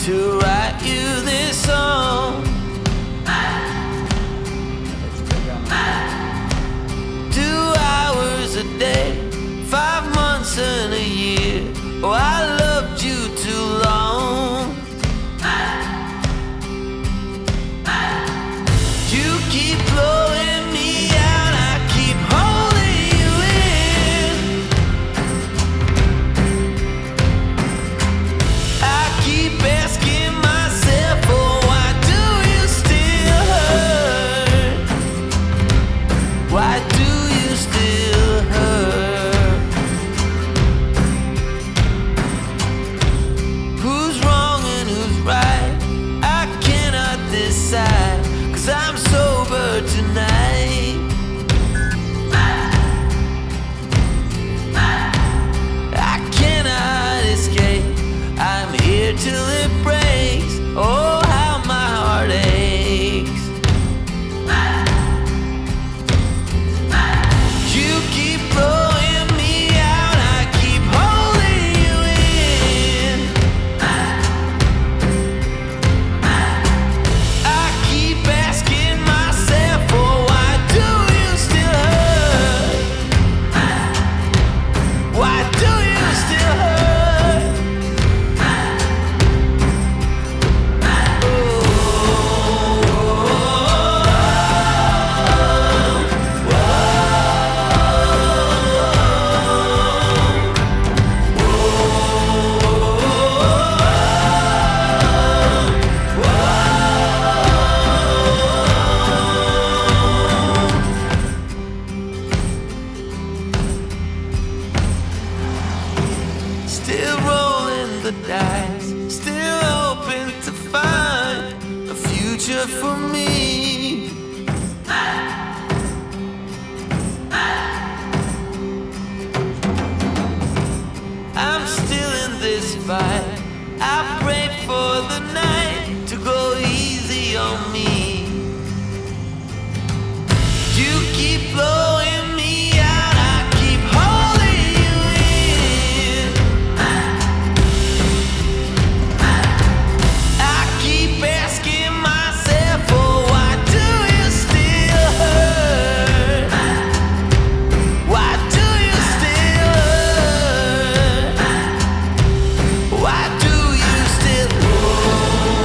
to write you this song. 2 hours a day, 5 months and a year. Oh, I loved you too long. You keep blowing me out, I keep holding you in. I keep asking myself, oh, why do you still hurt? Why do you still hurt? Who's wrong and who's right? I cannot decide, 'cause I'm sober tonight. I cannot escape, I'm here till it breaks. Oh, how my heart aches. You keep blowing me out, I keep holding you in. I keep asking myself, oh, why do you still hurt? Why do you still hurt? Still rolling the dice, still hoping to find a future for me. I'm still in this fight. I pray for the night to go easy on me. You keep blowing me out, I keep holding you in. I keep asking myself, oh, why do you still hurt? Why do you still hurt? Why do you still hurt?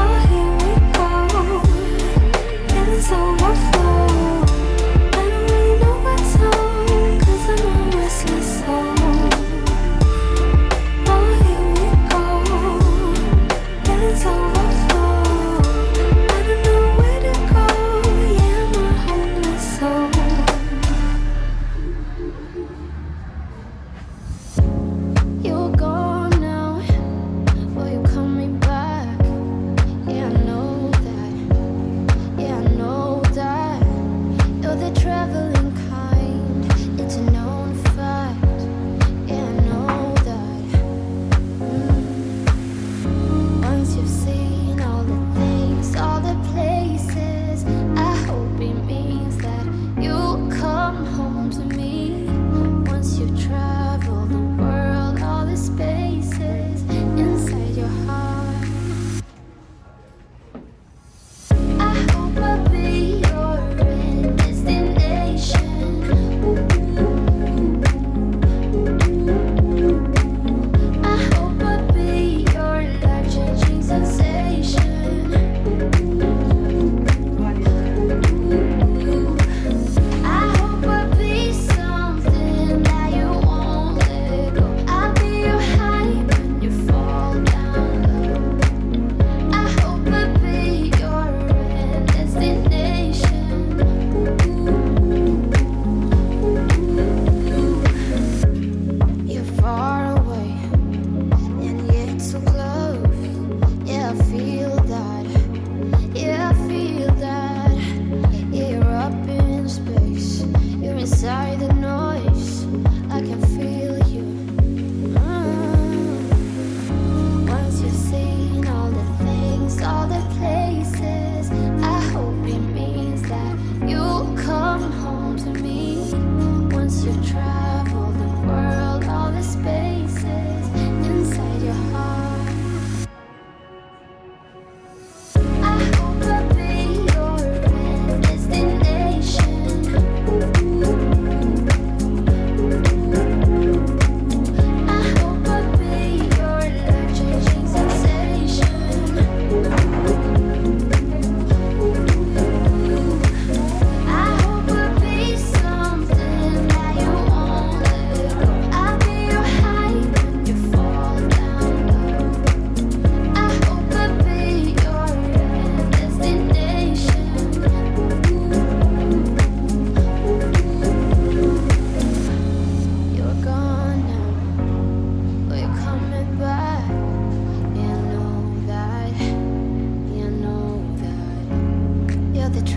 Oh, here we go.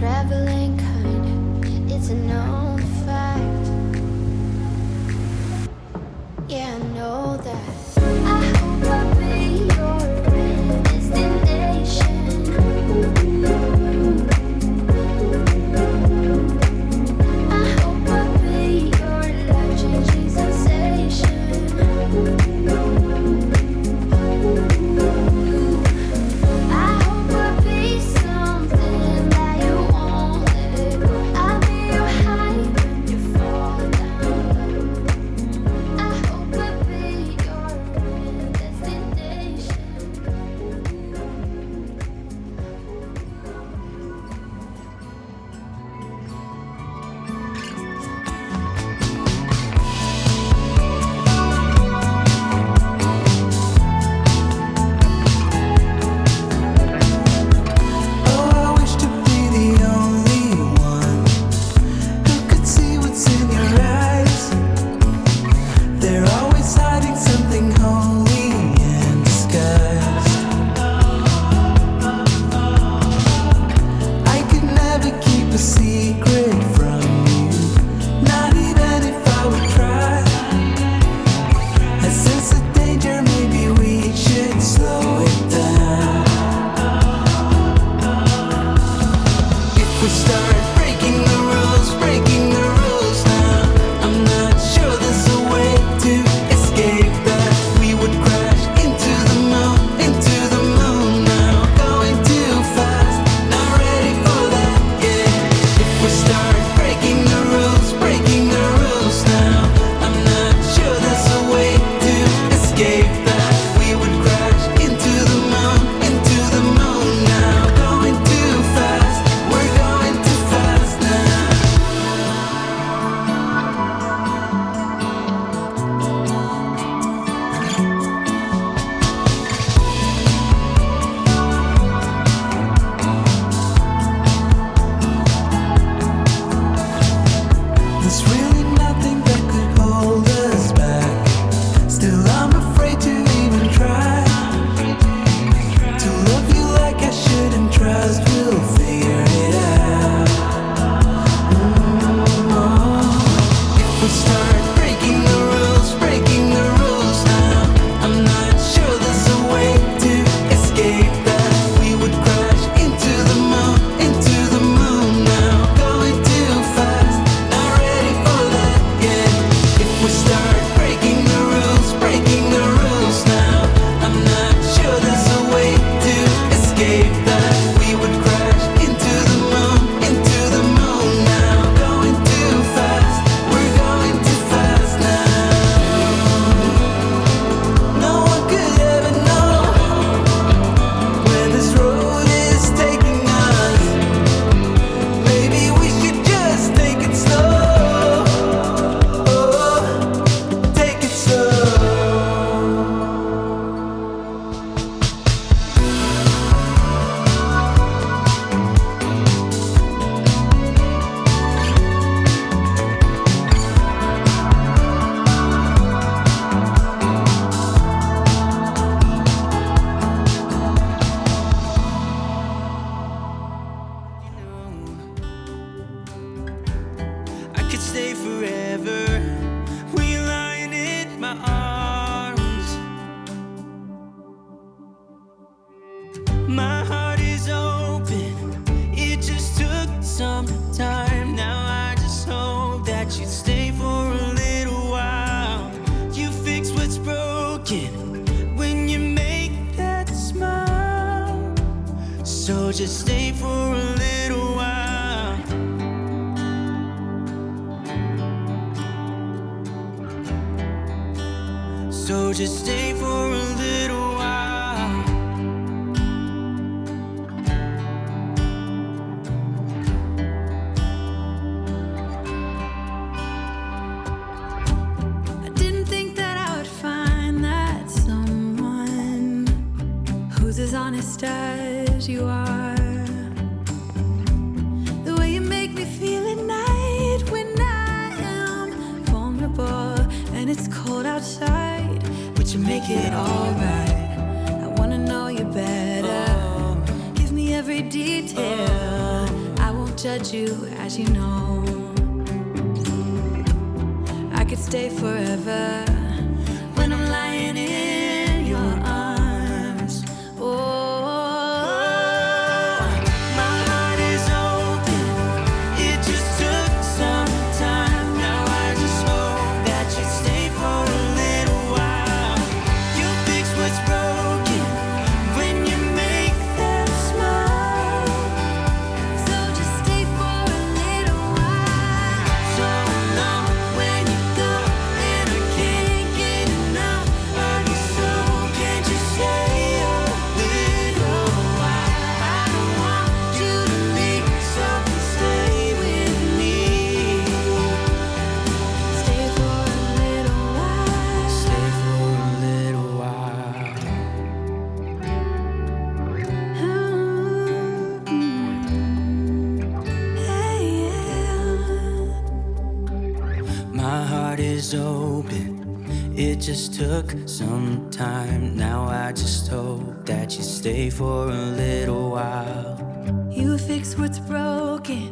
traveling kind, it's a known fact. Yeah, I know that. I hope I'll be your destination. I hope I'll be your life-changing sensation. I hope I'll be something that you won't let go. I'll be your high when you fall down. I hope I'll be your destination. Oh, I wish to be the only one who could see what's in your eyes. They're always hiding something holy and disguised. I could never keep a secret from you, not even if I would try. I sense the danger, maybe we should slow it down. If we start breaking the rules now, I'm not sure there's a way to escape that. We would crash into the moon now, going too fast, not ready for that yet. If we start breaking the rules now, I'm not sure there's a way to escape that. We would crash into the moon now, going too fast, we're going too fast now. There's really nothing that could hold us back. Still, I'm afraid to even try to love you like I should and trust we'll figure it out. If we start breaking the rules now, I'm not sure there's a way to escape that. We would crash into the moon now, going too fast, not ready for that yet. If we start breaking the rules now, I'm not sure there's a way to escape that. We would crash into the moon now, going too fast, we're going too fast now. No one could ever know where this road is taking us. Maybe we should just take it slow. Oh, take it slow. I could stay forever, we lying in my arms. My heart is open, it just took some time. Now I just hope that you stay for a little while. You fix what's broken when you make that smile. So just stay for a little while. So just stay for a little while. I didn't think that I would find that someone who's as honest as you are. The way you make me feel at night when I am vulnerable and it's cold outside, but you make it alright. I wanna know you better. Give me every detail. I won't touch you, as you know. I could stay forever when I'm lying in your arms. Oh, My heart is open. It just took some time. Now I just hope that you stay for a little while. You fix what's broken when you make them smile. so just stay for a little while. So long when you go, and I can't get enough of you. So can't you stay a little while? I don't want you to leave, so stay with me. Stay for a little while. Stay for a little while. Hey, yeah. My heart is open. It just took some time. Now I just hope that you stay for a little while. You fix what's broken